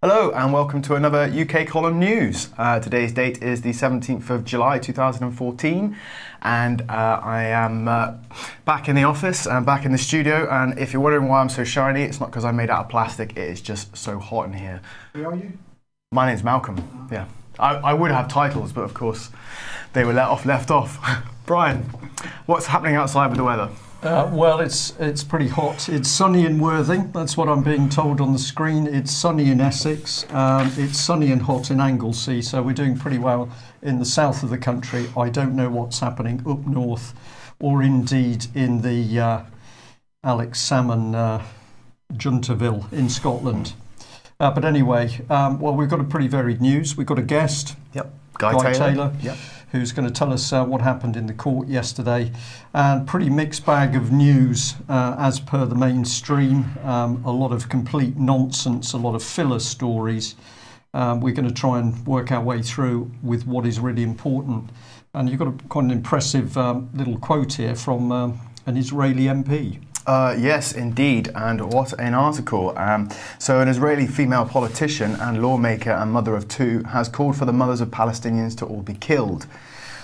Hello and welcome to another UK Column News. Today's date is the 17th of July 2014 and I am back in the office and back in the studio, and if you're wondering why I'm so shiny, it's not because I'm made out of plastic, it is just so hot in here. Who are you? My name's Malcolm, yeah. I would have titles, but of course they were left off. Brian, what's happening outside with the weather? Well, it's pretty hot. It's sunny in Worthing. That's what I'm being told on the screen. It's sunny in Essex. It's sunny and hot in Anglesey. So we're doing pretty well in the south of the country. I don't know what's happening up north, or indeed in the Alex Salmond Juntaville in Scotland. But anyway, well, we've got a pretty varied news. We've got a guest. Yep, Guy Taylor. Yep. Who's going to tell us what happened in the court yesterday, and pretty mixed bag of news as per the mainstream. A lot of complete nonsense, a lot of filler stories. We're going to try and work our way through with what is really important. And you've got quite an impressive little quote here from an Israeli MP. Yes, indeed, and what an article. So an Israeli female politician and lawmaker and mother of two has called for the mothers of Palestinians to all be killed.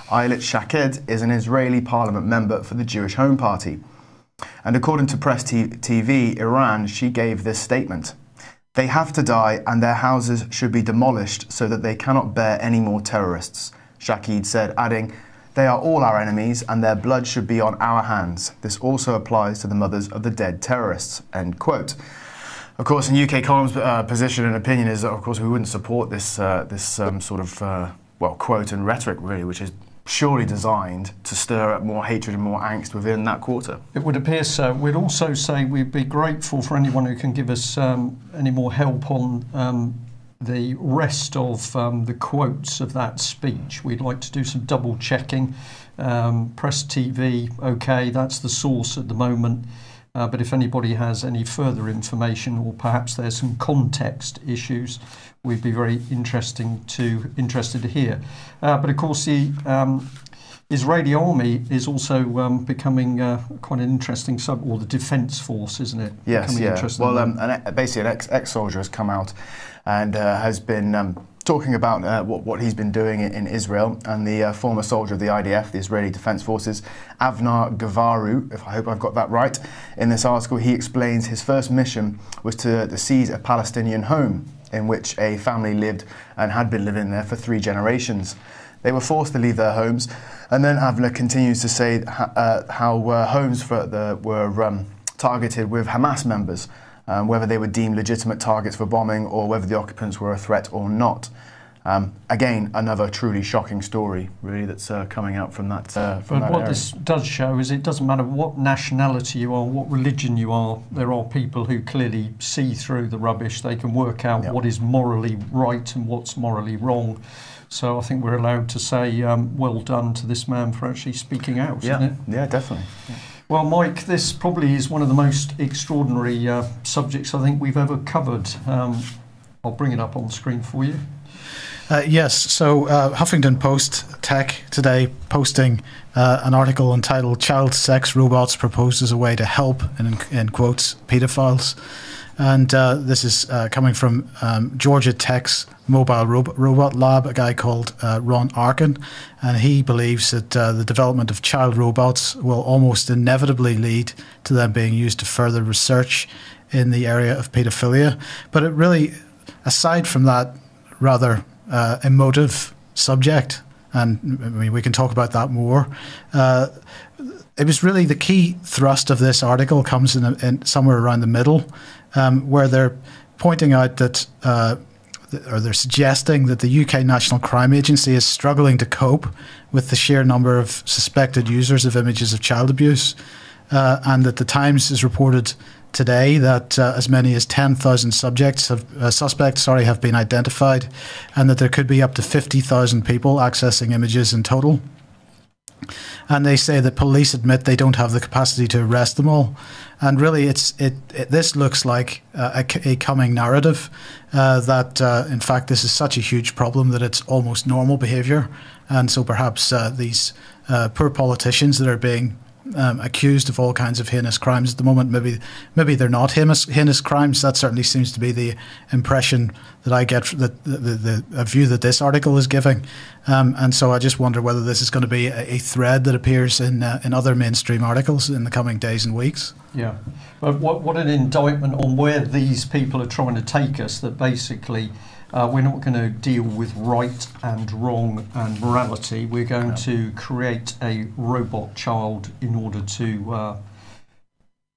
Ayelet Shaked is an Israeli parliament member for the Jewish Home Party. And according to Press TV Iran, she gave this statement: "They have to die and their houses should be demolished so that they cannot bear any more terrorists," Shaked said, adding, "They are all our enemies and their blood should be on our hands. This also applies to the mothers of the dead terrorists," end quote. Of course, in UK Column's position and opinion is that, of course, we wouldn't support this sort of, well, quote and rhetoric, really, which is surely designed to stir up more hatred and more angst within that quarter. It would appear so. We'd also say we'd be grateful for anyone who can give us any more help on the rest of the quotes of that speech. We'd like to do some double checking. Press TV, okay, that's the source at the moment. But if anybody has any further information, or perhaps there's some context issues, we'd be very interested to hear. But of course, the Israeli army is also becoming quite an interesting or the defence force, isn't it? Yes, yeah. Well, basically an ex-soldier has come out and has been talking about what he's been doing in Israel, and the former soldier of the IDF, the Israeli Defence Forces, Avner Gavaru, if I hope I've got that right. In this article, he explains his first mission was to seize a Palestinian home in which a family lived and had been living there for 3 generations. They were forced to leave their homes, and then Avner continues to say how homes were targeted with Hamas members, whether they were deemed legitimate targets for bombing or whether the occupants were a threat or not. Again, another truly shocking story, really, that's coming out from that. But what this does show is it doesn't matter what nationality you are, what religion you are, there are people who clearly see through the rubbish. They can work out what is morally right and what's morally wrong. So I think we're allowed to say well done to this man for actually speaking out, isn't it? Yeah, definitely. Yeah. Well, Mike, this probably is one of the most extraordinary subjects I think we've ever covered. I'll bring it up on the screen for you. Yes, so Huffington Post Tech today posting an article entitled "Child Sex Robots Proposed as a Way to Help," in quotes, paedophiles. And this is coming from Georgia Tech's mobile robot lab, a guy called Ron Arkin, and he believes that the development of child robots will almost inevitably lead to them being used to further research in the area of paedophilia. But it really, aside from that rather emotive subject, and I mean, we can talk about that more, it was really the key thrust of this article comes in somewhere around the middle, where they're pointing out that, or they're suggesting that the UK National Crime Agency is struggling to cope with the sheer number of suspected users of images of child abuse, and that the Times has reported today that as many as 10,000 suspects have been identified, and that there could be up to 50,000 people accessing images in total. And they say that police admit they don't have the capacity to arrest them all. And really, this looks like a coming narrative that, in fact, this is such a huge problem that it's almost normal behaviour. And so perhaps these poor politicians that are being accused of all kinds of heinous crimes at the moment. Maybe they're not heinous crimes. That certainly seems to be the impression that I get, that the view that this article is giving. And so I just wonder whether this is going to be a thread that appears in other mainstream articles in the coming days and weeks. Yeah, but what an indictment on where these people are trying to take us, that basically we're not going to deal with right and wrong and morality. We're going to create a robot child in order to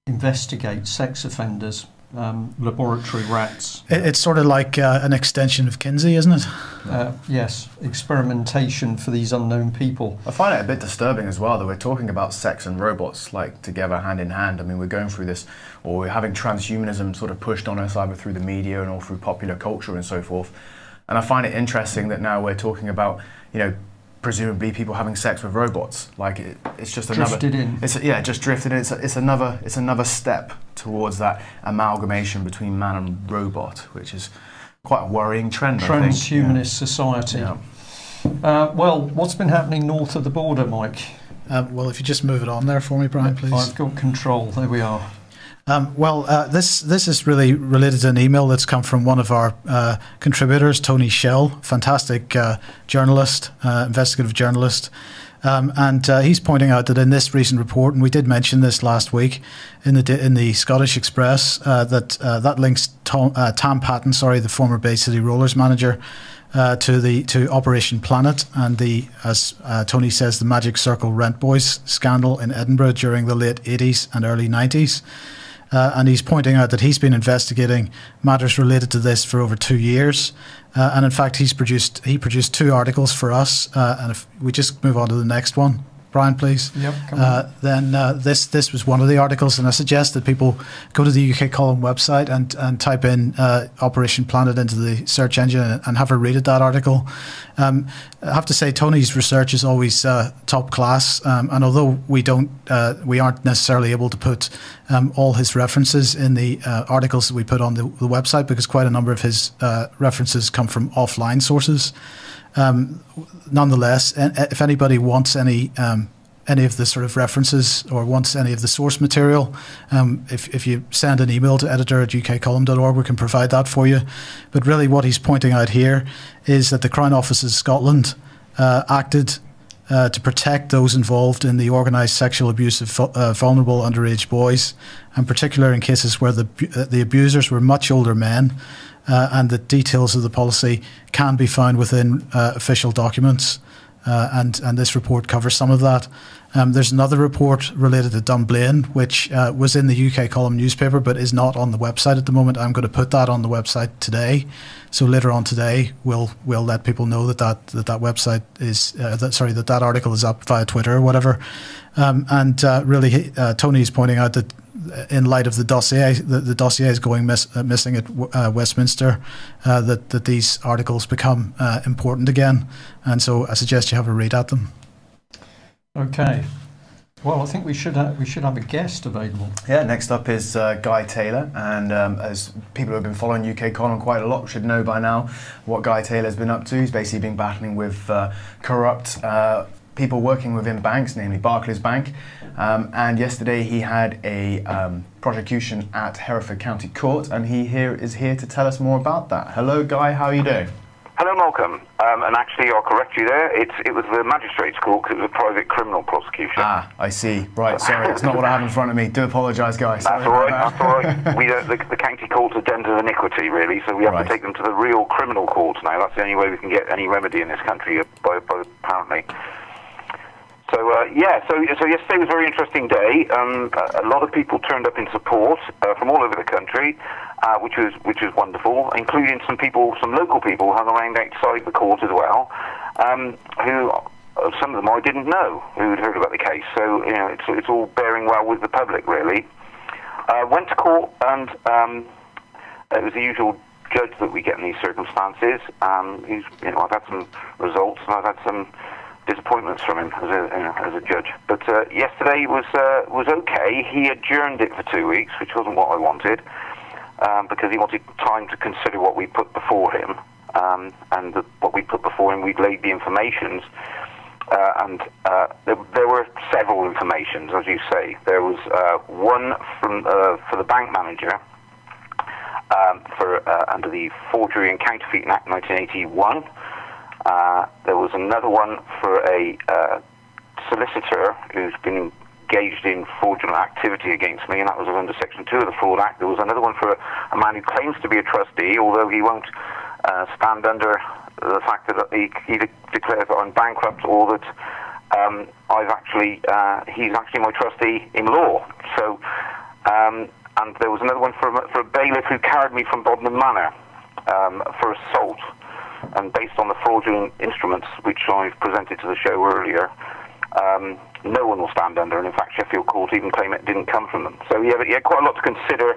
investigate sex offenders, laboratory rats. It's sort of like an extension of Kinsey, isn't it? Yes, experimentation for these unknown people. I find it a bit disturbing as well that we're talking about sex and robots like together, hand in hand. I mean, we're going through this, or we're having transhumanism sort of pushed on us either through the media and or through popular culture and so forth. And I find it interesting that now we're talking about, presumably people having sex with robots. Like it's just another drifted in. Just drifted in. It's another step towards that amalgamation between man and robot, which is quite a worrying trend. Transhumanist society. Yeah. Well, what's been happening north of the border, Mike? Well, if you just move it on there for me, Brian, please. I've got control. There we are. This is really related to an email that's come from one of our contributors, Tony Schell, fantastic journalist, investigative journalist. And he's pointing out that in this recent report, and we did mention this last week in the Scottish Express, that links Tam Patton, the former Bay City Rollers manager, to Operation Planet and as Tony says, the Magic Circle Rent Boys scandal in Edinburgh during the late 80s and early 90s. And he's pointing out that he's been investigating matters related to this for over 2 years. And in fact, he produced 2 articles for us. And if we just move on to the next one, Brian, please. Yep, come on. Then this was one of the articles, and I suggest that people go to the UK Column website and type in Operation Planet into the search engine and have a read at that article. I have to say, Tony's research is always top class, and although we aren't necessarily able to put all his references in the articles that we put on the website, because quite a number of his references come from offline sources. Nonetheless, if anybody wants any of the sort of references or wants any of the source material, if you send an email to editor@ukcolumn.org, we can provide that for you. But really what he's pointing out here is that the Crown Office of Scotland acted to protect those involved in the organised sexual abuse of vulnerable underage boys, in particular in cases where the abusers were much older men. And the details of the policy can be found within official documents, and this report covers some of that. There's another report related to Dunblane, which was in the UK Column newspaper but is not on the website at the moment. I'm going to put that on the website today. So later on today, we'll let people know that website is that article is up via Twitter or whatever. Really, Tony is pointing out that in light of the dossier is going missing at Westminster, that these articles become important again, and so I suggest you have a read at them. Okay. Well, I think we should have a guest available. Yeah, next up is Guy Taylor, and as people who have been following UK Column quite a lot should know by now what Guy Taylor's been up to. He's basically been battling with corrupt people working within banks, namely Barclays Bank, and yesterday he had a prosecution at Hereford County Court, and he is here to tell us more about that. Hello, Guy. How are you doing? Hello, Malcolm. And actually, I'll correct you there. It was the magistrate's court because it was a private criminal prosecution. Ah, I see. Right, sorry, that's not what I have in front of me. Do apologise, guys. That's all right. That's all right. The county courts are dens of iniquity, really. So we have to take them to the real criminal courts now. That's the only way we can get any remedy in this country, apparently. So so yesterday was a very interesting day. A lot of people turned up in support from all over the country, which was wonderful, including some local people hung around outside the court as well, who some of them I didn't know who had heard about the case. So it's all bearing well with the public, really. Went to court, and it was the usual judge that we get in these circumstances. I've had some results, and I've had some disappointments from him as a judge. But yesterday was okay. He adjourned it for 2 weeks, which wasn't what I wanted, because he wanted time to consider what we put before him. What we put before him, we'd laid the informations There were several informations, as you say. There was one from for the bank manager under the Forgery and Counterfeiting Act 1981. There was another one for a solicitor who's been engaged in fraudulent activity against me, and that was under Section 2 of the Fraud Act. There was another one for a man who claims to be a trustee, although he won't stand under the fact that he declares that I'm bankrupt, or that he's actually my trustee in law. So, and there was another one for a bailiff who carried me from Bodmin Manor for assault, and based on the fraudulent instruments which I've presented to the show earlier, no one will stand under, and in fact Sheffield Court even claim it didn't come from them. So he had quite a lot to consider.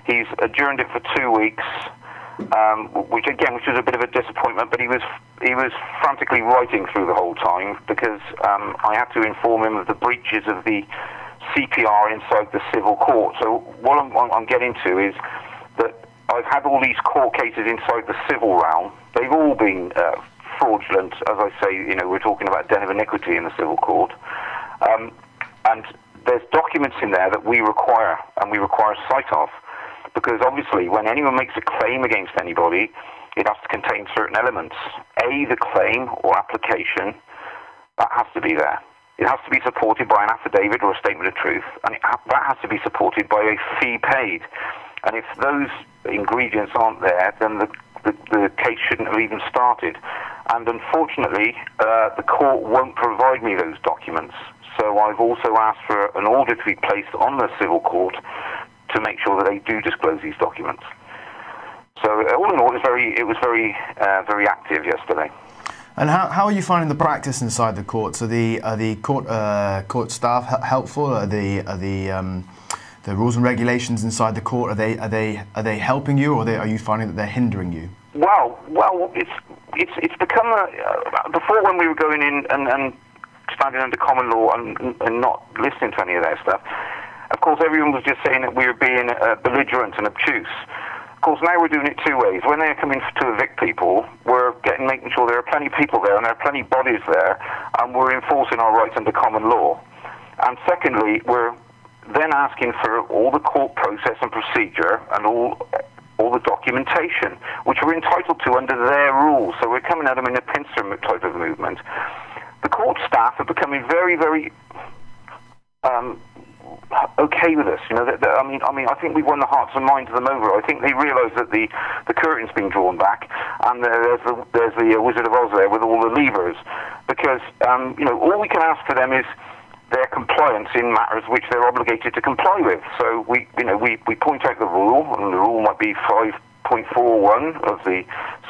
He's adjourned it for 2 weeks, which was a bit of a disappointment, but he was frantically writing through the whole time, because I had to inform him of the breaches of the CPR inside the civil court. So what I'm getting to is that I've had all these court cases inside the civil realm. They've all been fraudulent. As I say, we're talking about den of iniquity in the civil court. And there's documents in there that we require, and we require sight of, because obviously when anyone makes a claim against anybody, it has to contain certain elements. The claim or application, that has to be there. It has to be supported by an affidavit or a statement of truth, and that has to be supported by a fee paid. And if those ingredients aren't there, then the case shouldn't have even started. And unfortunately, the court won't provide me those documents. So I've also asked for an order to be placed on the civil court to make sure that they do disclose these documents. So all in all, it was very active yesterday. And how are you finding the practice inside the courts? Are the court staff helpful? Are the rules and regulations inside the court, are they helping you, or are you finding that they're hindering you? Well, it's become before, when we were going in and standing under common law and not listening to any of their stuff. Of course, everyone was just saying that we were being belligerent and obtuse. Of course, now we're doing it two ways. When they're coming to evict people, we're making sure there are plenty of people there and there are plenty of bodies there, and we're enforcing our rights under common law. And secondly, we're then asking for all the court process and procedure and all the documentation, which we're entitled to under their rules. So we're coming at them in a pincer type of movement. The court staff are becoming very, very okay with us. I think we've won the hearts and minds of them over. I think they realise that the curtain's been drawn back, and there's the Wizard of Oz there with all the levers. Because all we can ask for them is their compliance in matters which they're obligated to comply with. So we point out the rule, and the rule might be 5.41 of the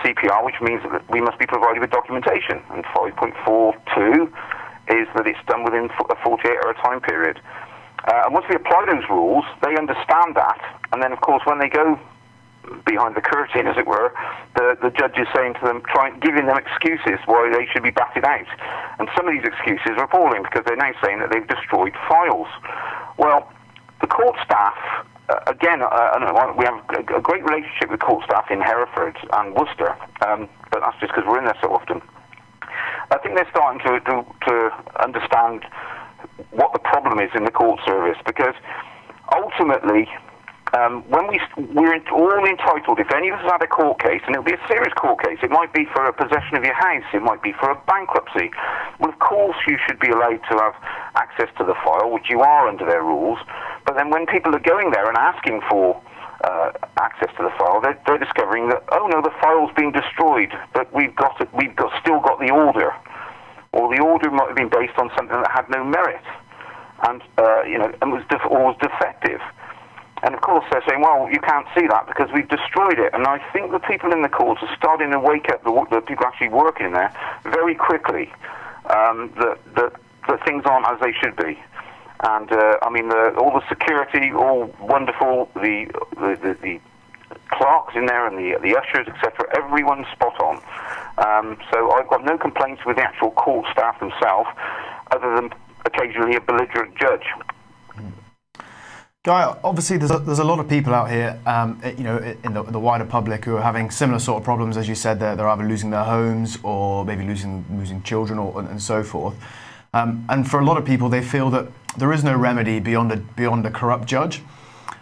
CPR, which means that we must be provided with documentation, and 5.42 is that it's done within a 48-hour time period. And once we apply those rules, they understand that, and then of course when they go behind the curtain, as it were, the judge is saying to them, giving them excuses why they should be batted out. And some of these excuses are appalling, because they're now saying that they've destroyed files. Well, the court staff, again, we have a great relationship with court staff in Hereford and Worcester, but that's just because we're in there so often. I think they're starting to understand what the problem is in the court service, because ultimately, when we're all entitled, if any of us had a court case, and it'll be a serious court case, it might be for a possession of your house, it might be for a bankruptcy. Well, of course you should be allowed to have access to the file, which you are under their rules. But then when people are going there and asking for access to the file, they're discovering that, oh no, the file's been destroyed, but we've still got the order. Or the order might have been based on something that had no merit, and was defective. And of course they're saying, well, you can't see that because we've destroyed it. And I think the people in the courts are starting to wake up, the people actually working there, very quickly, that things aren't as they should be. And all the security, all wonderful, the clerks in there and the ushers, etc., everyone's spot on. So I've got no complaints with the actual court staff themselves, other than occasionally a belligerent judge. Guy, obviously there's a lot of people out here, you know, in the wider public who are having similar sort of problems, as you said. They're either losing their homes or maybe losing children and so forth. And for a lot of people, they feel that there is no remedy beyond a corrupt judge.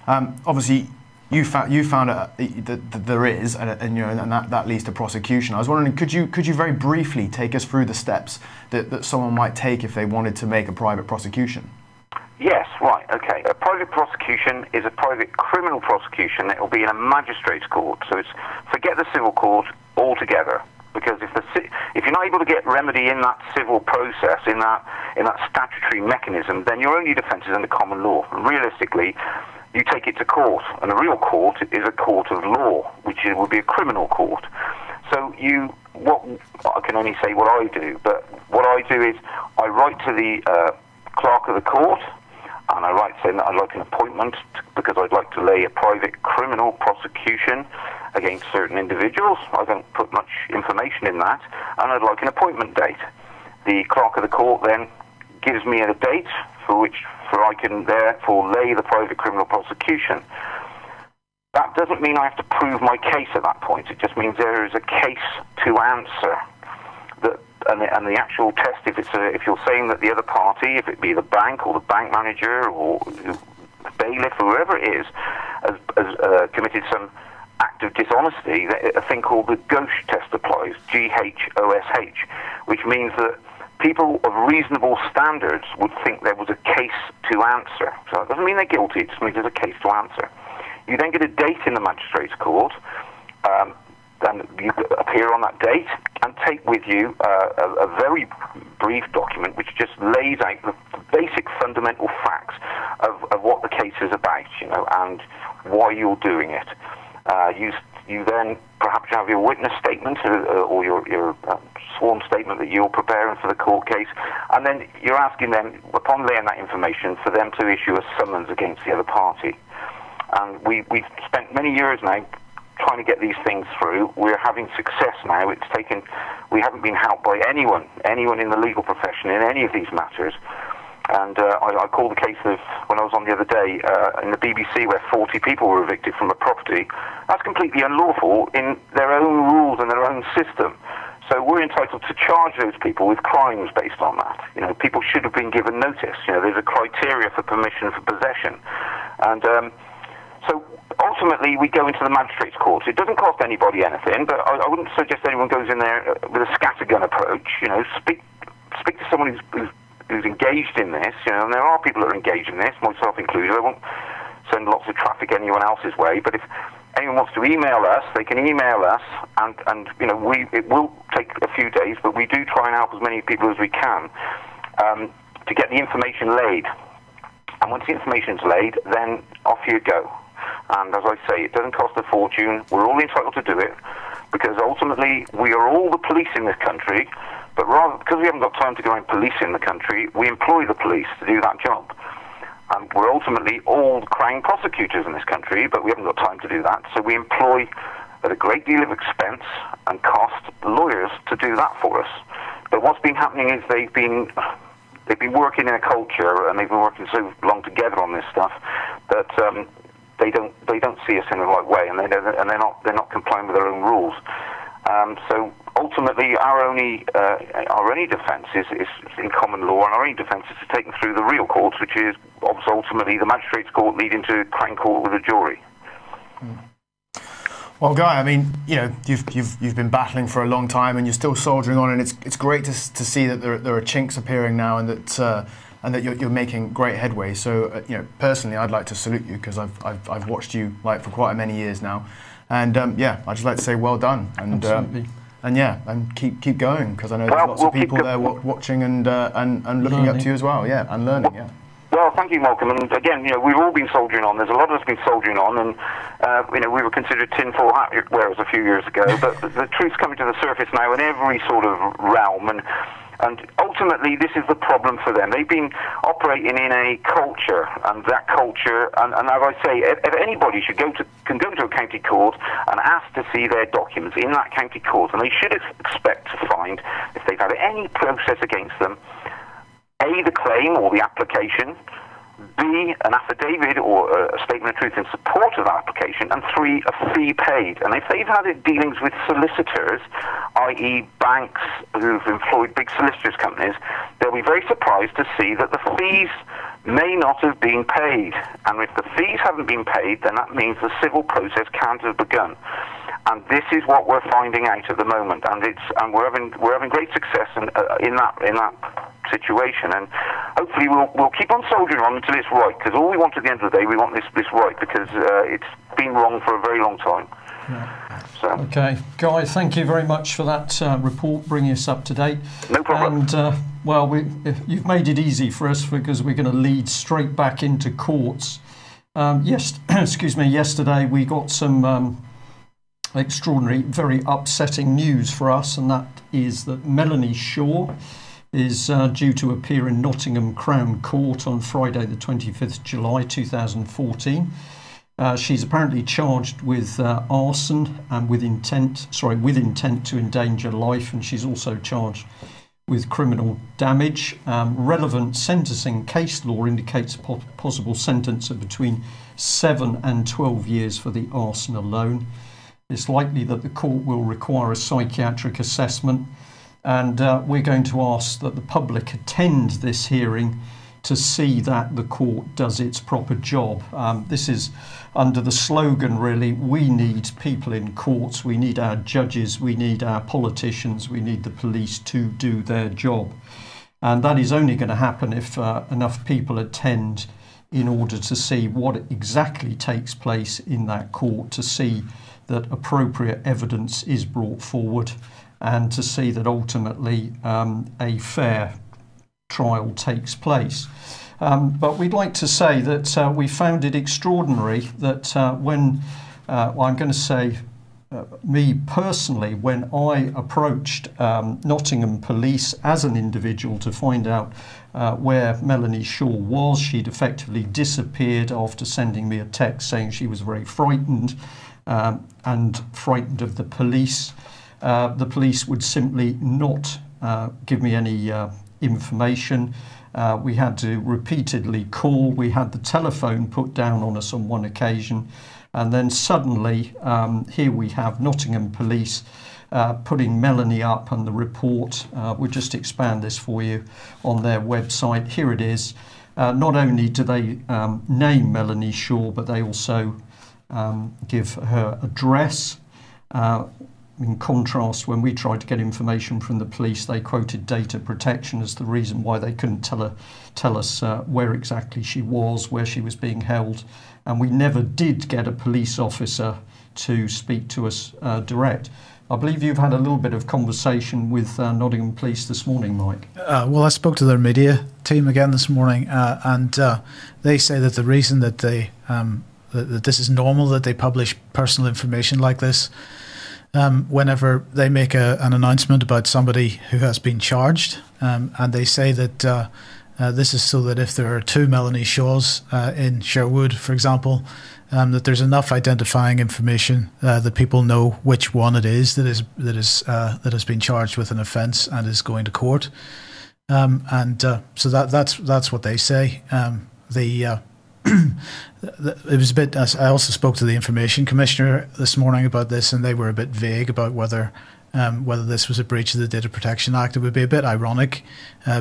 Obviously, you found that there is, and you know, and that leads to prosecution. I was wondering, could you very briefly take us through the steps that someone might take if they wanted to make a private prosecution? Yes, right, okay. A private prosecution is a private criminal prosecution that will be in a magistrate's court. So it's forget the civil court altogether, because if you're not able to get remedy in that civil process, in that statutory mechanism, then your only defence is under common law. And realistically, you take it to court, and a real court is a court of law, which would be a criminal court. So I can only say what I do, but what I do is I write to the clerk of the court, and I write saying that I'd like an appointment because I'd like to lay a private criminal prosecution against certain individuals. I don't put much information in that, and I'd like an appointment date. The clerk of the court then gives me a date for I can therefore lay the private criminal prosecution. That doesn't mean I have to prove my case at that point. It just means there is a case to answer. And the actual test, if you're saying that the other party, if it be the bank or the bank manager or the bailiff or whoever it is, has committed some act of dishonesty, a thing called the GOSH test applies, GHOSH, which means that people of reasonable standards would think there was a case to answer. So it doesn't mean they're guilty, it just means there's a case to answer. You then get a date in the magistrate's court, then you appear on that date and take with you a very brief document which just lays out the basic fundamental facts of what the case is about, you know, and why you're doing it. You then perhaps have your witness statement or your sworn statement that you're preparing for the court case, and then you're asking them, upon laying that information, for them to issue a summons against the other party. And we've spent many years now trying to get these things through. We're having success now. We haven't been helped by anyone in the legal profession in any of these matters. And I called the case of, when I was on the other day, in the BBC, where 40 people were evicted from a property. That's completely unlawful in their own rules and their own system. So we're entitled to charge those people with crimes based on that. You know, people should have been given notice. You know, there's a criteria for permission for possession. And so ultimately, we go into the magistrate's court. It doesn't cost anybody anything, but I wouldn't suggest anyone goes in there with a scattergun approach. You know, speak to someone who's engaged in this. You know, and there are people that are engaged in this, myself included. I won't send lots of traffic anyone else's way, but if anyone wants to email us, they can email us, and you know, it will take a few days, but we do try and help as many people as we can to get the information laid. And once the information's laid, then off you go. And as I say, it doesn't cost a fortune. We're all entitled to do it, because ultimately we are all the police in this country, but rather, because we haven't got time to go and police in the country, we employ the police to do that job. And we're ultimately all crown prosecutors in this country, but we haven't got time to do that, so we employ, at a great deal of expense and cost, lawyers to do that for us. But what's been happening is they've been working in a culture, and they've been working so long together on this stuff, that they don't see us in the right way, and they're not complying with their own rules. So ultimately, our only defence is in common law, and our only defence is to take them through the real courts, which is ultimately the magistrate's court leading to crown court with a jury. Well, Guy, I mean, you know, you've been battling for a long time, and you're still soldiering on, and it's great to see that there are chinks appearing now, and that you're making great headway. So, you know, personally, I'd like to salute you, because I've watched you for quite many years now, and yeah, I'd just like to say well done, and yeah, and keep going, because I know there's lots of people there watching and looking up to you as well, yeah, and learning, yeah. Well, thank you, Malcolm. And again, you know, we've all been soldiering on. There's a lot of us been soldiering on, and you know, we were considered tinfoil hat wearers a few years ago. But the truth's coming to the surface now in every sort of realm, and ultimately, this is the problem for them. They've been operating in a culture, and that culture, and as I say, if anybody can go to a county court and ask to see their documents in that county court, and they should expect to find, if they've had any process against them, A, the claim or the application, B, an affidavit or a statement of truth in support of that application, and 3, a fee paid. And if they've had dealings with solicitors, i.e. banks who've employed big solicitors companies, they'll be very surprised to see that the fees may not have been paid. And if the fees haven't been paid, then that means the civil process can't have begun. And this is what we're finding out at the moment, and we're having great success in that situation, and hopefully we'll keep on soldiering on until it's right, because all we want at the end of the day, we want this right, because it's been wrong for a very long time. Yeah. So. Okay, Guy, thank you very much for that report, bringing us up to date. No problem. And well, you've made it easy for us, because we're going to lead straight back into courts. Yesterday we got some extraordinary, very upsetting news for us, and that is that Melanie Shaw is due to appear in Nottingham Crown Court on Friday the 25th July 2014. She's apparently charged with arson and with intent to endanger life, and she's also charged with criminal damage. Relevant sentencing case law indicates a possible sentence of between 7 and 12 years for the arson alone. It's likely that the court will require a psychiatric assessment, and we're going to ask that the public attend this hearing to see that the court does its proper job. This is under the slogan, really, we need people in courts, we need our judges, we need our politicians, we need the police to do their job. And that is only going to happen if enough people attend in order to see what exactly takes place in that court, to see that appropriate evidence is brought forward, and to see that ultimately a fair trial takes place. But we'd like to say that we found it extraordinary that when, I'm going to say me personally, when I approached Nottingham Police as an individual to find out where Melanie Shaw was, she'd effectively disappeared after sending me a text saying she was very frightened and frightened of the police. The police would simply not give me any information. We had to repeatedly call. We had the telephone put down on us on one occasion. And then suddenly, here we have Nottingham Police putting Melanie up, and the report, we'll just expand this for you on their website. Here it is. Not only do they name Melanie Shaw, but they also give her address. In contrast, when we tried to get information from the police, they quoted data protection as the reason why they couldn't tell us where exactly she was, where she was being held, and we never did get a police officer to speak to us direct. I believe you've had a little bit of conversation with Nottingham Police this morning, Mike. Well, I spoke to their media team again this morning, and they say that the reason that they that this is normal, that they publish personal information like this whenever they make an announcement about somebody who has been charged, and they say that this is so that if there are 2 Melanie Shaws in Sherwood, for example, that there's enough identifying information that people know which one it is that has been charged with an offence and is going to court, so that's what they say. It was a bit. I also spoke to the Information Commissioner this morning about this, and they were a bit vague about whether this was a breach of the Data Protection Act. It would be a bit ironic,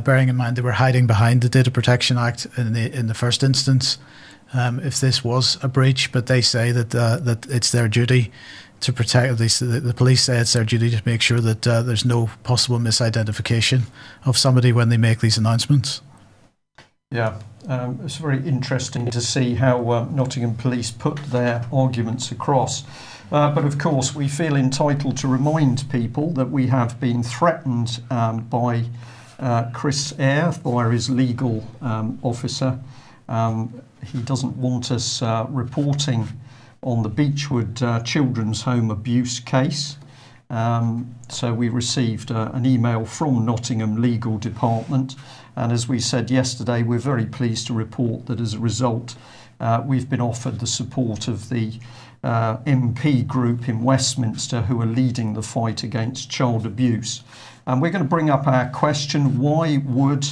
bearing in mind they were hiding behind the Data Protection Act in the first instance, if this was a breach. But they say that it's their duty to protect. The police say it's their duty to make sure that there's no possible misidentification of somebody when they make these announcements. Yeah. It's very interesting to see how Nottingham Police put their arguments across. But of course, we feel entitled to remind people that we have been threatened by Chris Eyre, via his legal officer. He doesn't want us reporting on the Beechwood Children's Home abuse case. So we received an email from Nottingham Legal Department, and as we said yesterday, we're very pleased to report that as a result we've been offered the support of the MP group in Westminster who are leading the fight against child abuse. And we're going to bring up our question: why would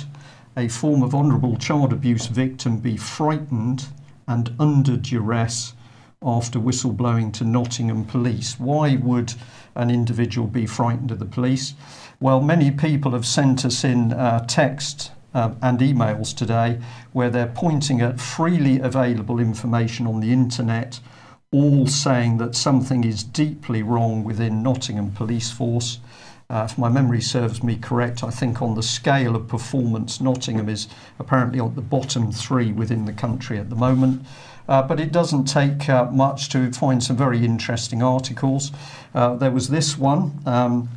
a form of vulnerable child abuse victim be frightened and under duress after whistleblowing to Nottingham police? Why would an individual be frightened of the police? Well, many people have sent us in text and emails today where they're pointing at freely available information on the internet, all saying that something is deeply wrong within Nottingham police force. If my memory serves me correct, I think on the scale of performance, Nottingham is apparently on the bottom 3 within the country at the moment. But it doesn't take much to find some very interesting articles. There was this one.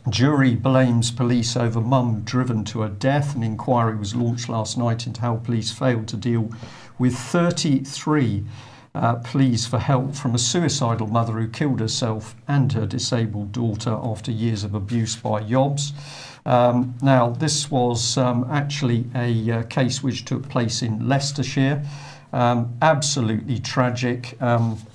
Jury blames police over mum driven to her death. An inquiry was launched last night into how police failed to deal with 33 pleas for help from a suicidal mother who killed herself and her disabled daughter after years of abuse by yobs. Now, this was actually a case which took place in Leicestershire. Absolutely tragic.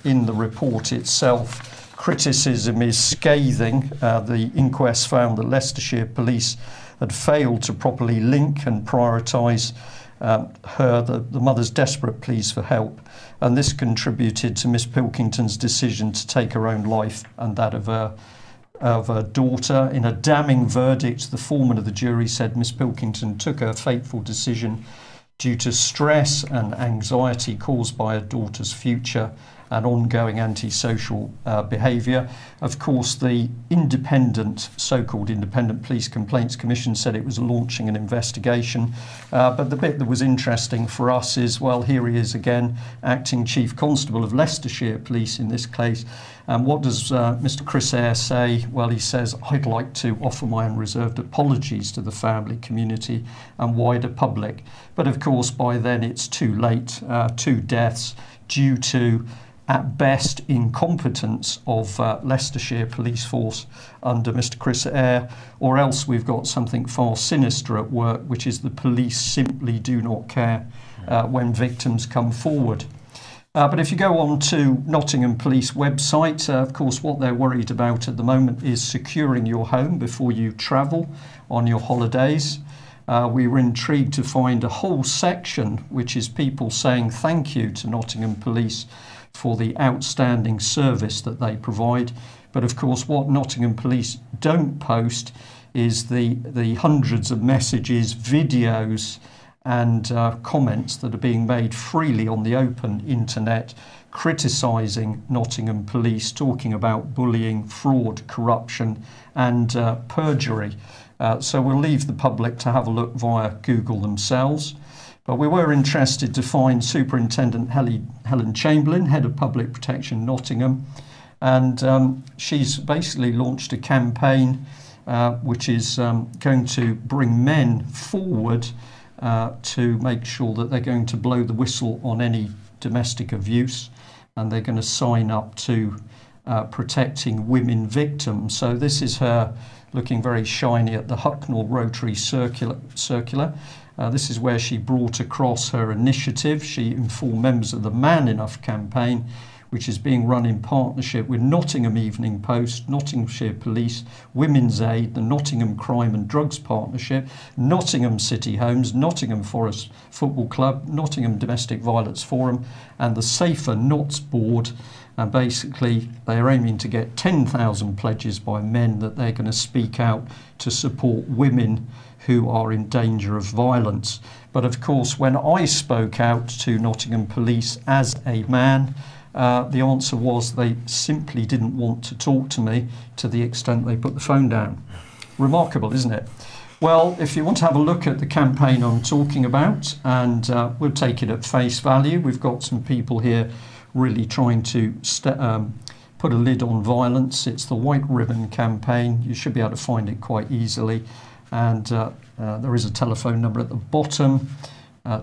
In the report itself, criticism is scathing. The inquest found that Leicestershire police had failed to properly link and prioritise the mother's desperate pleas for help, and this contributed to Miss Pilkington's decision to take her own life and that of her daughter. In a damning verdict, the foreman of the jury said Miss Pilkington took her fateful decision due to stress and anxiety caused by her daughter's future and ongoing antisocial behaviour. Of course, the so-called independent police complaints commission said it was launching an investigation. But the bit that was interesting for us is, well, here he is again, acting Chief Constable of Leicestershire Police in this case. And what does Mr. Chris Eyre say? Well, he says, I'd like to offer my unreserved apologies to the family, community and wider public. But of course, by then it's too late. 2 deaths due to, at best, incompetence of Leicestershire police force under Mr. Chris Eyre, or else we've got something far sinister at work, which is the police simply do not care when victims come forward. But if you go on to Nottingham Police website, of course what they're worried about at the moment is securing your home before you travel on your holidays. We were intrigued to find a whole section which is people saying thank you to Nottingham Police for the outstanding service that they provide. But of course what Nottingham Police don't post is the hundreds of messages, videos and comments that are being made freely on the open internet criticising Nottingham Police, talking about bullying, fraud, corruption and perjury. So we'll leave the public to have a look via Google themselves. But we were interested to find Superintendent Helen Chamberlain, Head of Public Protection Nottingham, and she's basically launched a campaign which is going to bring men forward to make sure that they're going to blow the whistle on any domestic abuse, and they're going to sign up to protecting women victims. So this is her looking very shiny at the Hucknall Rotary Circular. This is where she brought across her initiative. She informed members of the Man Enough campaign, which is being run in partnership with Nottingham Evening Post, Nottinghamshire Police, Women's Aid, the Nottingham Crime and Drugs Partnership, Nottingham City Homes, Nottingham Forest Football Club, Nottingham Domestic Violence Forum and the Safer Knots Board. And basically they're aiming to get 10,000 pledges by men that they're going to speak out to support women who are in danger of violence. But of course, when I spoke out to Nottingham Police as a man, the answer was they simply didn't want to talk to me, to the extent they put the phone down. Remarkable, isn't it? Well, if you want to have a look at the campaign I'm talking about, and we'll take it at face value, we've got some people here really trying to put a lid on violence. It's the White Ribbon campaign. You should be able to find it quite easily. And there is a telephone number at the bottom,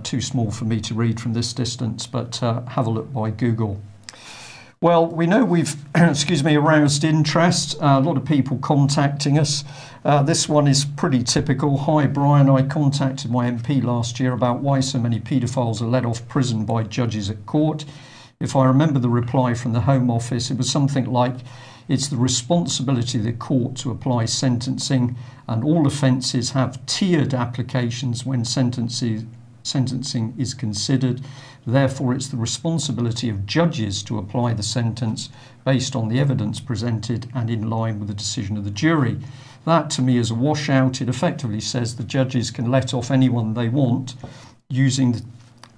too small for me to read from this distance, but have a look by Google. Well, we know we've aroused interest, a lot of people contacting us. This one is pretty typical. Hi Brian, I contacted my MP last year about why so many paedophiles are let off prison by judges at court. If I remember the reply from the Home Office, it was something like, It's the responsibility of the court to apply sentencing, and all offences have tiered applications when sentencing is considered. Therefore, it's the responsibility of judges to apply the sentence based on the evidence presented and in line with the decision of the jury. That, to me, is a washout. It effectively says the judges can let off anyone they want using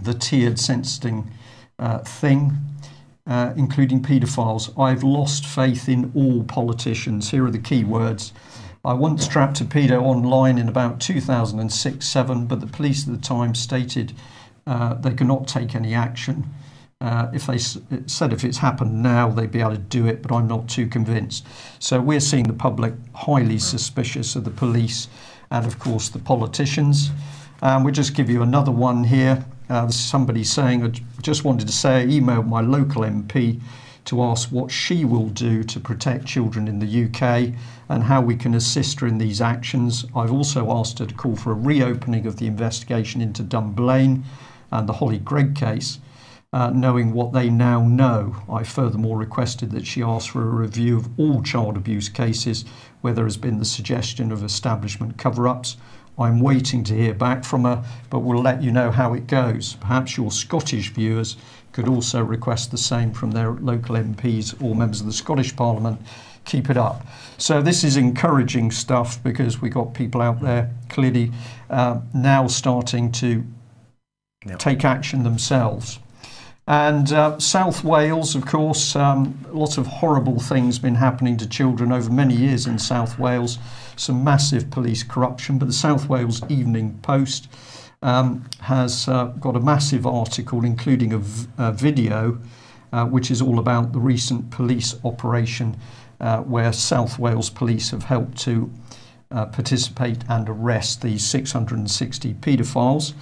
the tiered sentencing thing, including paedophiles. I've lost faith in all politicians. Here are the key words. I once trapped a pedo online in about 2006-07, but the police at the time stated they could not take any action. If they said if it's happened now, they'd be able to do it, but I'm not too convinced. So we're seeing the public highly suspicious of the police and, of course, the politicians. We'll just give you another one here. This is somebody saying, I just wanted to say I emailed my local MP to ask what she will do to protect children in the UK and how we can assist her in these actions. I've also asked her to call for a reopening of the investigation into Dunblane and the Holly Gregg case. Knowing what they now know, I furthermore requested that she ask for a review of all child abuse cases where there has been the suggestion of establishment cover-ups. I'm waiting to hear back from her, but we'll let you know how it goes. Perhaps your Scottish viewers could also request the same from their local MPs or members of the Scottish Parliament. Keep it up. So this is encouraging stuff, because we've got people out there clearly now starting to take action themselves. And South Wales, of course, lots of horrible things been happening to children over many years in South Wales. Some massive police corruption, but the South Wales Evening Post has got a massive article, including a video, which is all about the recent police operation where South Wales police have helped to participate and arrest these 660 paedophiles.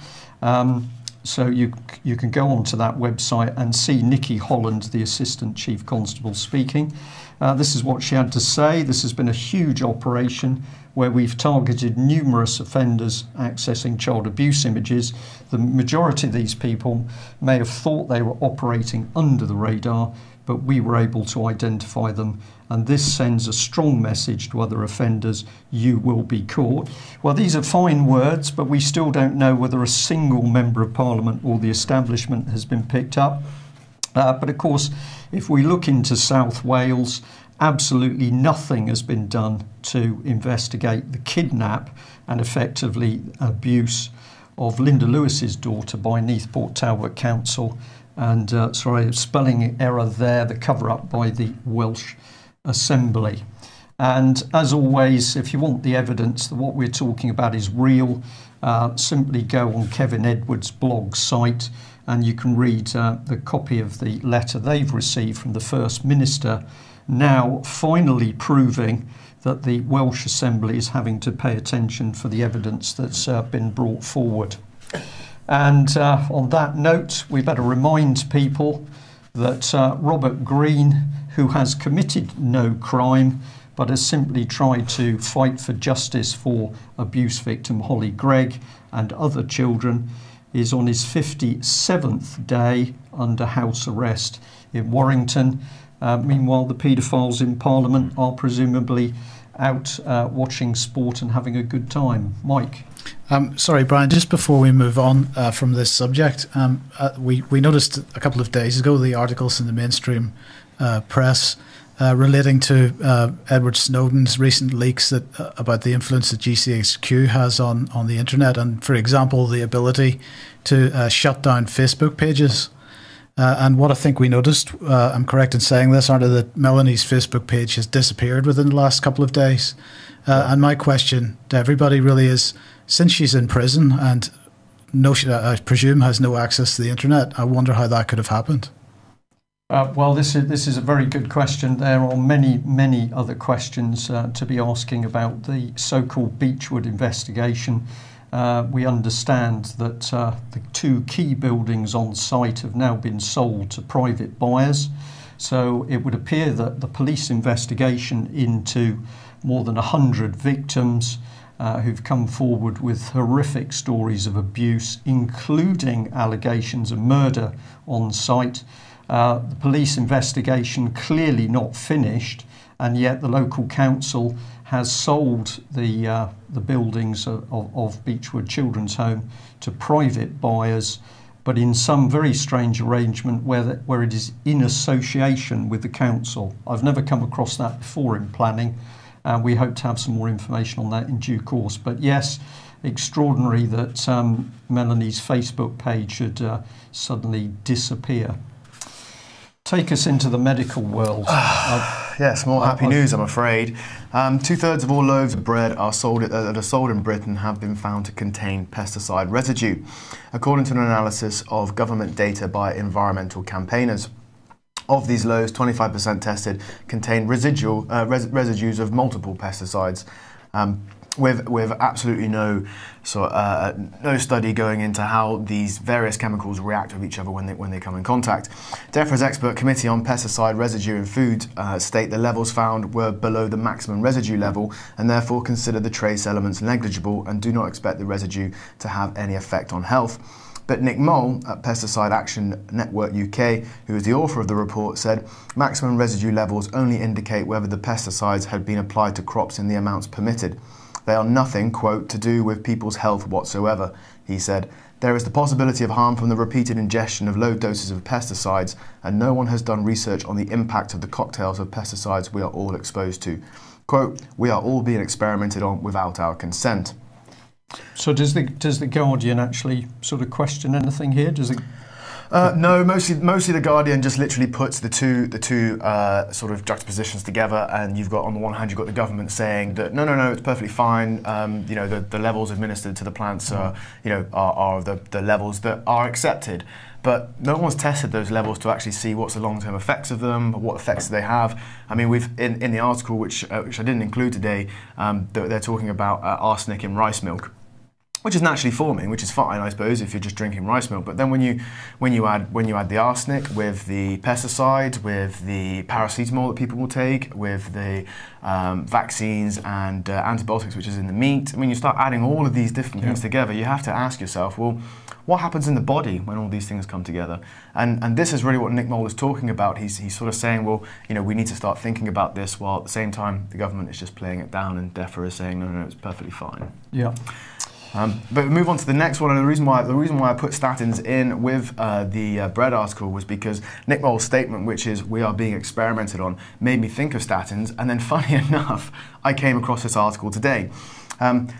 So you can go onto that website and see Nikki Holland, the Assistant Chief Constable, speaking. This is what she had to say. This has been a huge operation where we've targeted numerous offenders accessing child abuse images. The majority of these people may have thought they were operating under the radar, but we were able to identify them, and this sends a strong message to other offenders: you will be caught. Well, these are fine words, but we still don't know whether a single member of Parliament or the establishment has been picked up. But of course, if we look into South Wales, absolutely nothing has been done to investigate the kidnap and effectively abuse of Linda Lewis's daughter by Neathport Talbot Council. And sorry, spelling error there, the cover-up by the Welsh Assembly. And as always, if you want the evidence that what we're talking about is real, simply go on Kevin Edwards' blog site and you can read the copy of the letter they've received from the First Minister, now finally proving that the Welsh Assembly is having to pay attention for the evidence that's been brought forward. And on that note, we better remind people that Robert Green, who has committed no crime but has simply tried to fight for justice for abuse victim Holly Gregg and other children, is on his 57th day under house arrest in Warrington. Meanwhile, the paedophiles in Parliament are presumably out watching sport and having a good time. Mike? Sorry, Brian, just before we move on from this subject, we noticed a couple of days ago the articles in the mainstream press relating to Edward Snowden's recent leaks about the influence that GCHQ has on the internet, and, for example, the ability to shut down Facebook pages. And what I think we noticed, I'm correct in saying this, aren't I, that Melanie's Facebook page has disappeared within the last couple of days. And my question to everybody really is, since she's in prison and I presume has no access to the internet, I wonder how that could have happened. Well, this is a very good question. There are many other questions to be asking about the so-called Beechwood investigation. We understand that the two key buildings on site have now been sold to private buyers. So it would appear that the police investigation into more than 100 victims who've come forward with horrific stories of abuse, including allegations of murder on site. The police investigation clearly not finished, and yet the local council has sold the buildings of Beechwood Children's Home to private buyers, but in some very strange arrangement where it is in association with the council. I've never come across that before in planning, and we hope to have some more information on that in due course. But yes, extraordinary that Melanie's Facebook page should suddenly disappear. Take us into the medical world. Yes, more happy news, I'm afraid. 2/3 of all loaves of bread that are sold in Britain have been found to contain pesticide residue, according to an analysis of government data by environmental campaigners. Of these loaves, 25% tested contain residues of multiple pesticides. With absolutely no study going into how these various chemicals react with each other when they come in contact. DEFRA's expert committee on pesticide residue in food state the levels found were below the maximum residue level and therefore consider the trace elements negligible and do not expect the residue to have any effect on health. But Nick Mole at Pesticide Action Network UK, who is the author of the report, said maximum residue levels only indicate whether the pesticides had been applied to crops in the amounts permitted. They are nothing, quote, to do with people's health whatsoever, he said. There is the possibility of harm from the repeated ingestion of low doses of pesticides, and no one has done research on the impact of the cocktails of pesticides we are all exposed to. Quote, we are all being experimented on without our consent. So does the Guardian actually sort of question anything here? Does it? No, mostly the Guardian just literally puts the two sort of juxtapositions together, and you've got on the one hand you've got the government saying that no, it's perfectly fine. You know, the levels administered to the plants are the levels that are accepted, but no one's tested those levels to actually see what's the long-term effects of them, what effects do they have. I mean, we've in the article which I didn't include today, they're talking about arsenic in rice milk, which is naturally forming, which is fine, I suppose, if you're just drinking rice milk. But then when you add the arsenic with the pesticide, with the paracetamol that people will take, with the vaccines and antibiotics, which is in the meat, when you start adding all of these different things together, you have to ask yourself, well, what happens in the body when all these things come together? And this is really what Nick Mole is talking about. He's sort of saying, well, you know, we need to start thinking about this, while at the same time the government is just playing it down, and DEFRA is saying, no, it's perfectly fine. Yeah. But we move on to the next one, and the reason why I put statins in with the bread article was because Nick Mole's statement, which is we are being experimented on, made me think of statins, and then funny enough, I came across this article today.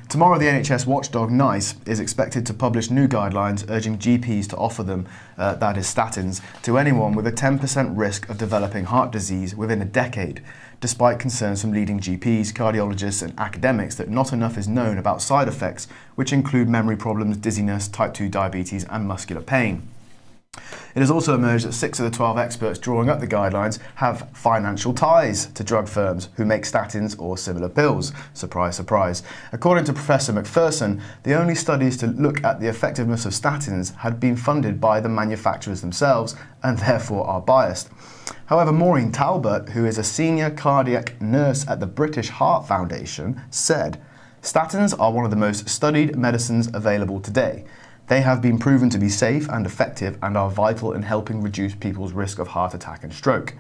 Tomorrow the NHS watchdog NICE is expected to publish new guidelines urging GPs to offer them, that is statins, to anyone with a 10% risk of developing heart disease within a decade, despite concerns from leading GPs, cardiologists and academics that not enough is known about side effects, which include memory problems, dizziness, type 2 diabetes and muscular pain. It has also emerged that 6 of the 12 experts drawing up the guidelines have financial ties to drug firms who make statins or similar pills. Surprise, surprise. According to Professor McPherson, the only studies to look at the effectiveness of statins had been funded by the manufacturers themselves and therefore are biased. However, Maureen Talbot, who is a senior cardiac nurse at the British Heart Foundation, said, statins are one of the most studied medicines available today. They have been proven to be safe and effective and are vital in helping reduce people's risk of heart attack and stroke.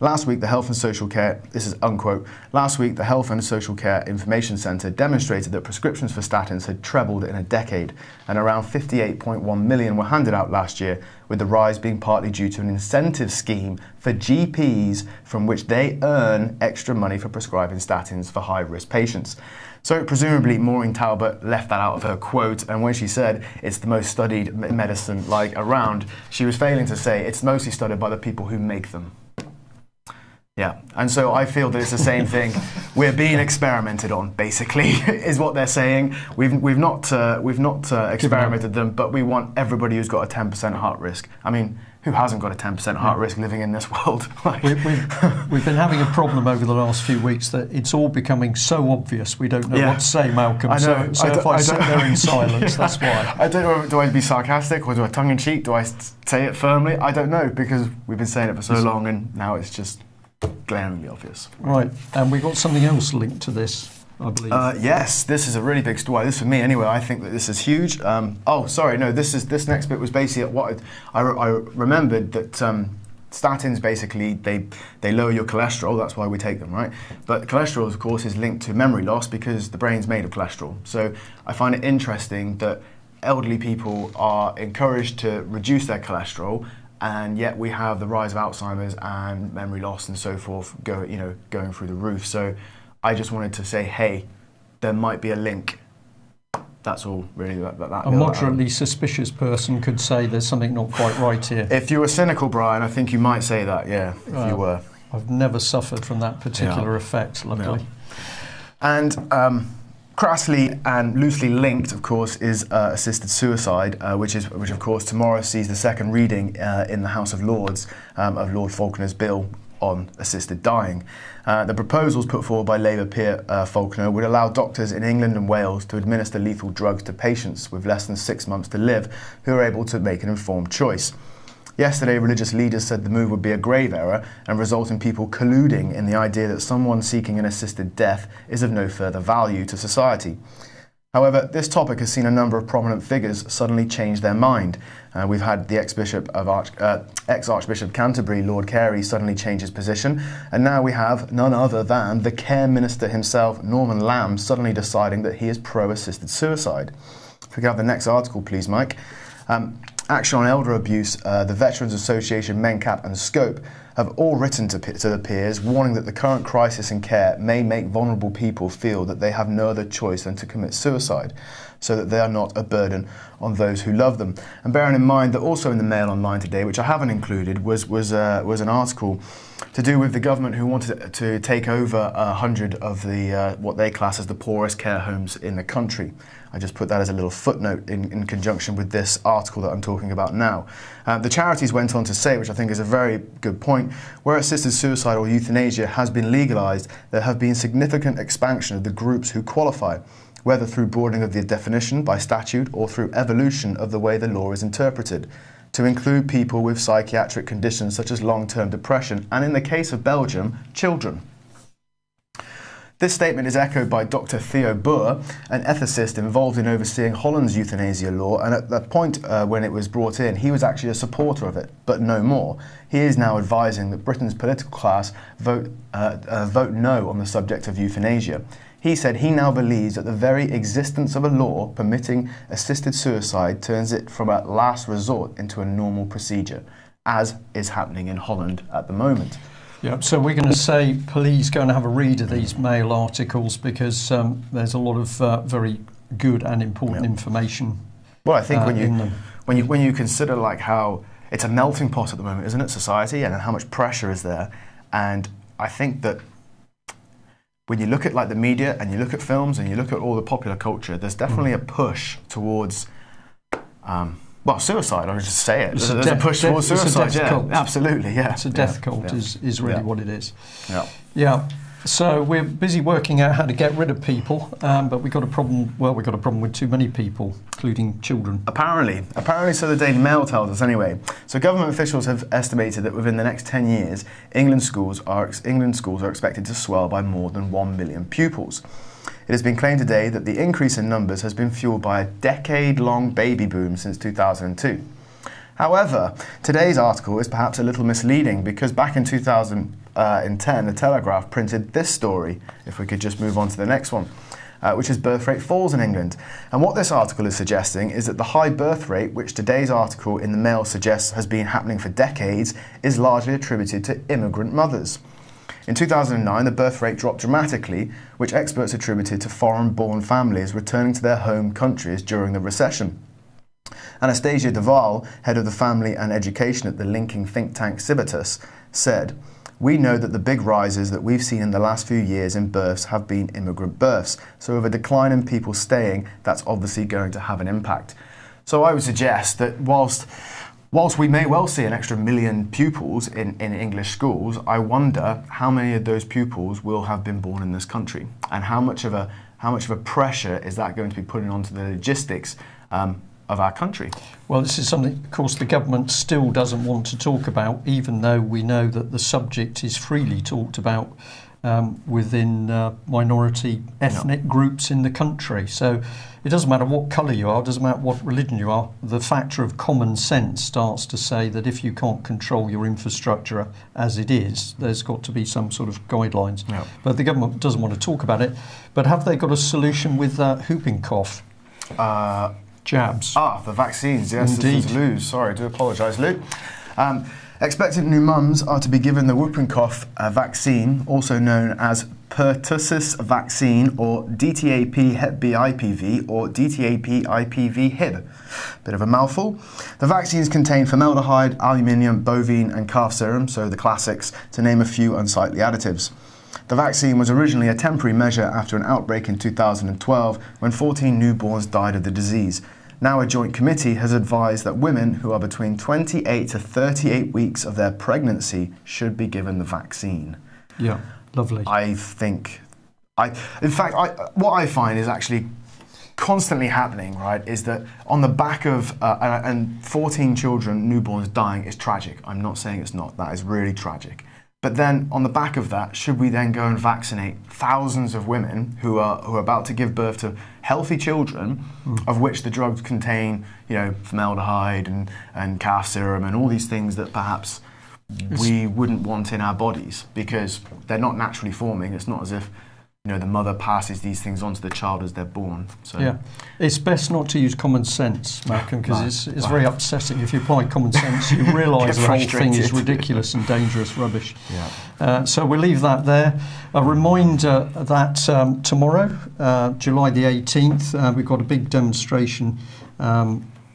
Last week, the Health and Social Care, this is unquote, last week the Health and Social Care Information Centre demonstrated that prescriptions for statins had trebled in a decade, and around 58.1 million were handed out last year, with the rise being partly due to an incentive scheme for GPs from which they earn extra money for prescribing statins for high-risk patients. So presumably Maureen Talbot left that out of her quote, and when she said it's the most studied medicine around, she was failing to say it's mostly studied by the people who make them. Yeah, and so I feel that it's the same thing. We're being experimented on, basically, is what they're saying. We've not experimented them, but we want everybody who's got a 10% heart risk. I mean, who hasn't got a 10% heart risk living in this world? We've been having a problem over the last few weeks that it's all becoming so obvious we don't know what to say, Malcolm. I know. So if I sit there in silence, that's why. I don't know, do I be sarcastic or do I tongue-in-cheek? Do I say it firmly? I don't know, because we've been saying it for so long and now it's just glaringly obvious. Right, and we've got something else linked to this, I believe. Yes, this is a really big story. This for me anyway. I think that this is huge. Oh, sorry, no. This next bit was basically what I remembered that statins basically, they lower your cholesterol, that's why we take them, right? But cholesterol, of course, is linked to memory loss because the brain's made of cholesterol. So I find it interesting that elderly people are encouraged to reduce their cholesterol, and yet we have the rise of Alzheimer's and memory loss and so forth going through the roof. So I just wanted to say, hey, there might be a link. That's all really. A moderately suspicious person could say there's something not quite right here. If you were cynical, Brian, I think you might say that, yeah, if you were. I've never suffered from that particular effect, luckily. Yeah. And crassly and loosely linked, of course, is assisted suicide, which of course tomorrow sees the second reading in the House of Lords of Lord Falconer's bill on assisted dying. The proposals put forward by Labour peer Falconer would allow doctors in England and Wales to administer lethal drugs to patients with less than 6 months to live who are able to make an informed choice. Yesterday, religious leaders said the move would be a grave error and result in people colluding in the idea that someone seeking an assisted death is of no further value to society. However, this topic has seen a number of prominent figures suddenly change their mind. We've had the ex-Archbishop Canterbury, Lord Carey, suddenly change his position, and now we have none other than the Care Minister himself, Norman Lamb, suddenly deciding that he is pro-assisted suicide. If we could have the next article, please, Mike. Action on Elder Abuse, the Veterans Association, MenCap and Scope have all written to the peers, warning that the current crisis in care may make vulnerable people feel that they have no other choice than to commit suicide, so that they are not a burden on those who love them. And bearing in mind that also in the Mail Online today, which I haven't included, was an article to do with the government who wanted to take over 100 of the what they class as the poorest care homes in the country. I just put that as a little footnote in conjunction with this article that I'm talking about now. The charities went on to say, which I think is a very good point, where assisted suicide or euthanasia has been legalised, there have been significant expansion of the groups who qualify, whether through broadening of the definition by statute or through evolution of the way the law is interpreted, to include people with psychiatric conditions such as long-term depression, and in the case of Belgium, children. This statement is echoed by Dr. Theo Boer, an ethicist involved in overseeing Holland's euthanasia law, and at that point when it was brought in, he was actually a supporter of it, but no more. He is now advising that Britain's political class vote no on the subject of euthanasia. He said he now believes that the very existence of a law permitting assisted suicide turns it from a last resort into a normal procedure, as is happening in Holland at the moment. Yeah, so we're going to say, please go and have a read of these Mail articles, because there's a lot of very good and important information. Well, I think when you consider like how it's a melting pot at the moment, isn't it, society, and how much pressure is there, and I think that when you look at like the media and you look at films and you look at all the popular culture, there's definitely a push towards well, suicide, I would just say it. There's a push towards suicide, it's a death cult. Absolutely, yeah. It's a death cult is really what it is. Yeah. Yeah. So we're busy working out how to get rid of people, but we've got a problem, well, we've got a problem with too many people, including children. Apparently, so the Daily Mail tells us anyway. So government officials have estimated that within the next 10 years, England schools are expected to swell by more than 1 million pupils. It has been claimed today that the increase in numbers has been fueled by a decade-long baby boom since 2002. However, today's article is perhaps a little misleading because back in 2010, The Telegraph printed this story, if we could just move on to the next one, which is birth rate falls in England. And what this article is suggesting is that the high birth rate, which today's article in the Mail suggests has been happening for decades, is largely attributed to immigrant mothers. In 2009, the birth rate dropped dramatically, which experts attributed to foreign-born families returning to their home countries during the recession. Anastasia Deval, head of the family and education at the linking think tank Civitas, said, "We know that the big rises that we've seen in the last few years in births have been immigrant births. So with a decline in people staying, that's obviously going to have an impact." So I would suggest that whilst we may well see an extra 1 million pupils in English schools, I wonder how many of those pupils will have been born in this country, and how much of a pressure is that going to be putting onto the logistics of our country? Well, this is something, of course, the government still doesn't want to talk about, even though we know that the subject is freely talked about within minority ethnic groups in the country. So it doesn't matter what colour you are, it doesn't matter what religion you are, the factor of common sense starts to say that if you can't control your infrastructure as it is, there's got to be some sort of guidelines. Yeah. But the government doesn't want to talk about it. But have they got a solution with whooping cough? Jabs. The vaccines, yes. Indeed. This is Lou. Sorry, I do apologise, Lou. Expectant new mums are to be given the whooping cough vaccine, also known as pertussis vaccine, or DTaP Hep B IPV, or DTaP IPV Hib. Bit of a mouthful. The vaccines contain formaldehyde, aluminium, bovine and calf serum, so the classics, to name a few unsightly additives. The vaccine was originally a temporary measure after an outbreak in 2012 when 14 newborns died of the disease. Now a joint committee has advised that women who are between 28 to 38 weeks of their pregnancy should be given the vaccine. Yeah, lovely. I think, in fact, what I find is actually constantly happening, right, is that on the back of, and 14 children, newborns dying is tragic. I'm not saying it's not, that is really tragic. But then on the back of that, should we then go and vaccinate thousands of women who are about to give birth to healthy children, of which the drugs contain, you know, formaldehyde and calf serum and all these things that perhaps we wouldn't want in our bodies because they're not naturally forming. It's not as if, you know, the mother passes these things on to the child as they're born. So yeah, it's best not to use common sense, Malcolm, because it's very upsetting. If you apply common sense, you realise the whole thing is ridiculous and dangerous rubbish. Yeah. So we'll leave that there. A reminder that tomorrow, July the 18th, we've got a big demonstration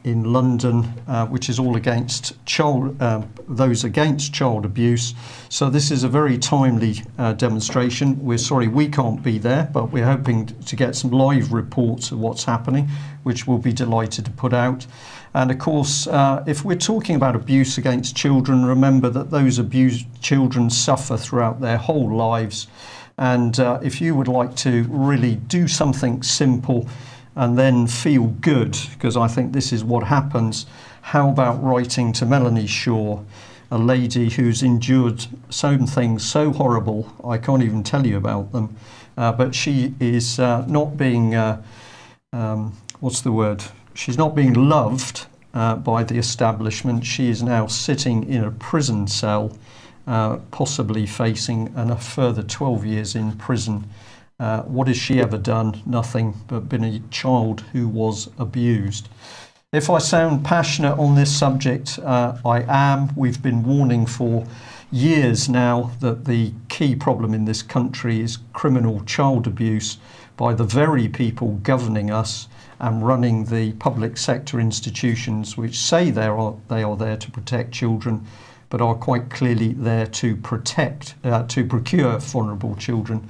in London, which is all against those against child abuse. So this is a very timely demonstration. We're sorry we can't be there, but we're hoping to get some live reports of what's happening, which we'll be delighted to put out. And of course, if we're talking about abuse against children, remember that those abused children suffer throughout their whole lives. And if you would like to really do something simple and then feel good, because I think this is what happens, how about writing to Melanie Shaw, a lady who's endured some things so horrible, I can't even tell you about them, but she is not being, what's the word? She's not being loved by the establishment. She is now sitting in a prison cell, possibly facing a further 12 years in prison. What has she ever done? Nothing, but been a child who was abused. If I sound passionate on this subject, I am. We've been warning for years now that the key problem in this country is criminal child abuse by the very people governing us and running the public sector institutions which say they are there to protect children, but are quite clearly there to procure vulnerable children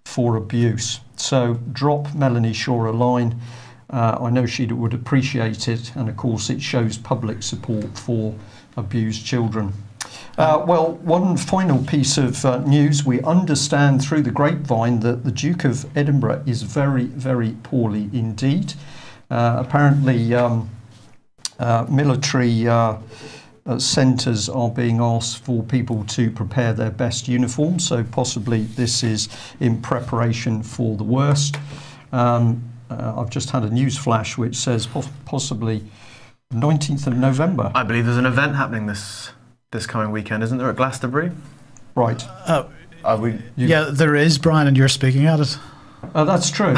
for abuse. So drop Melanie Shaw a line. I know she would appreciate it, and of course it shows public support for abused children. Well, one final piece of news. We understand through the grapevine that the Duke of Edinburgh is very, very poorly indeed. Apparently military centres are being asked for people to prepare their best uniforms, so possibly this is in preparation for the worst. I've just had a news flash which says possibly 19th of November. I believe there's an event happening this coming weekend, isn't there, at Glastonbury? Right. Yeah, there is, Brian, and you're speaking at it. That's true.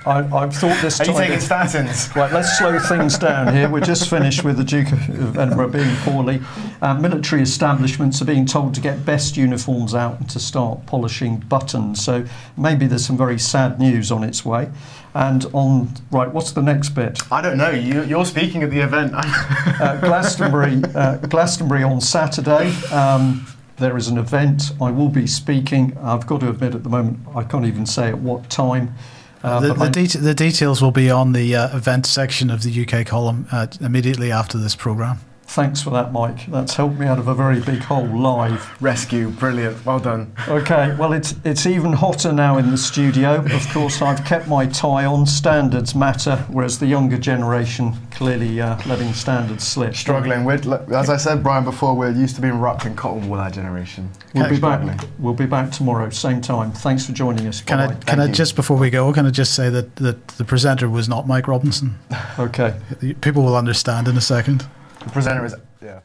I've thought this time... Are you taking statins? Right, let's slow things down here. We're just finished with the Duke of Edinburgh being poorly. Military establishments are being told to get best uniforms out and to start polishing buttons. So maybe there's some very sad news on its way. And on... Right, what's the next bit? I don't know. You're speaking at the event. Glastonbury on Saturday. There is an event. I will be speaking. I've got to admit at the moment I can't even say at what time. The details will be on the event section of the UK column immediately after this programme. Thanks for that, Mike. That's helped me out of a very big hole live. Rescue, brilliant, well done. Okay, well, it's even hotter now in the studio. Of course, I've kept my tie on. Standards matter, whereas the younger generation clearly letting standards slip. Struggling with, as I said, Brian, before, we're used to being wrapped in cotton wool, our generation. We'll be back. We'll be back tomorrow, same time. Thanks for joining us. Can I just, before we go, can I just say that the presenter was not Mike Robinson? Okay. People will understand in a second. The presenter is, yeah.